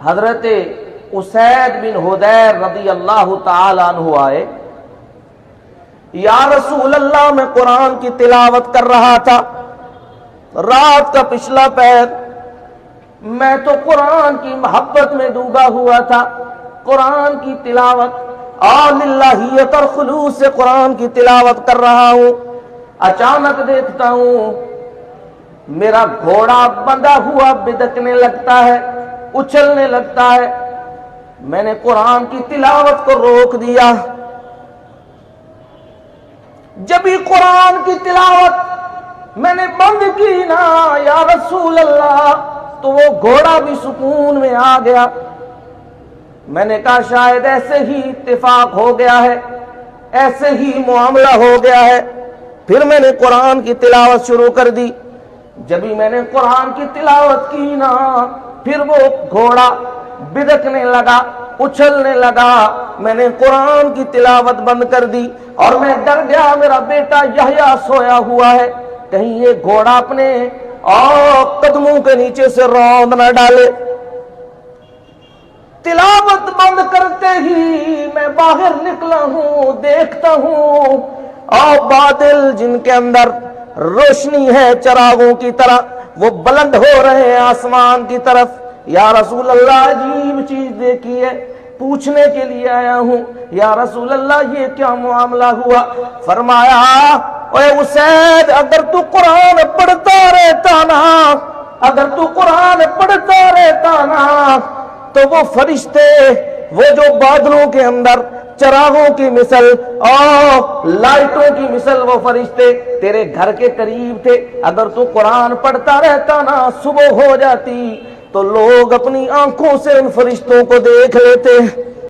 حضرت اسید بن حدیر رضی اللہ تعالی عنہ آئے، یا رسول اللہ میں قرآن کی تلاوت کر رہا تھا، رات کا پچھلا پہر، میں تو قرآن کی محبت میں ڈوبا ہوا تھا، قرآن کی تلاوت اور للہیت اور خلوص سے قرآن کی تلاوت کر رہا ہوں، اچانک دیکھتا ہوں میرا گھوڑا بندھا ہوا بدکنے لگتا ہے، اچھلنے لگتا ہے۔ میں نے قرآن کی تلاوت کو روک دیا۔ جب ہی قرآن کی تلاوت میں نے بند کی نا یا رسول اللہ، تو وہ گھوڑا بھی سکون میں آ گیا۔ میں نے کہا شاید ایسے ہی اتفاق ہو گیا ہے، ایسے ہی معاملہ ہو گیا ہے۔ پھر میں نے قرآن کی تلاوت شروع کر دی۔ جب ہی میں نے قرآن کی تلاوت کی نا، پھر وہ گھوڑا بدکنے لگا، اچھلنے لگا۔ میں نے قرآن کی تلاوت بند کر دی اور میں ڈر گیا میرا بیٹا یحییٰ سویا ہوا ہے، کہیں یہ گھوڑا اپنے قدموں کے نیچے سے روند نہ ڈالے۔ تلاوت بند کرتے ہی میں باہر نکلا ہوں، دیکھتا ہوں اور بادل جن کے اندر روشنی ہے چراغوں کی طرح، وہ بلند ہو رہے ہیں آسمان کی طرف۔ یا رسول اللہ عجیب چیز دیکھی ہے، پوچھنے کے لیے آیا ہوں یا رسول اللہ یہ کیا معاملہ ہوا؟ فرمایا اے اسید، اگر تو قرآن پڑھتا رہتا نا، اگر تو قرآن پڑھتا رہتا نا، تو وہ فرشتے، وہ جو بادلوں کے اندر چراغوں کی مثل اور لائٹوں کی مثل وہ فرشتے تیرے گھر کے قریب تھے۔ اگر تو قرآن پڑھتا رہتا نا، صبح ہو جاتی تو لوگ اپنی آنکھوں سے ان فرشتوں کو دیکھ لیتے۔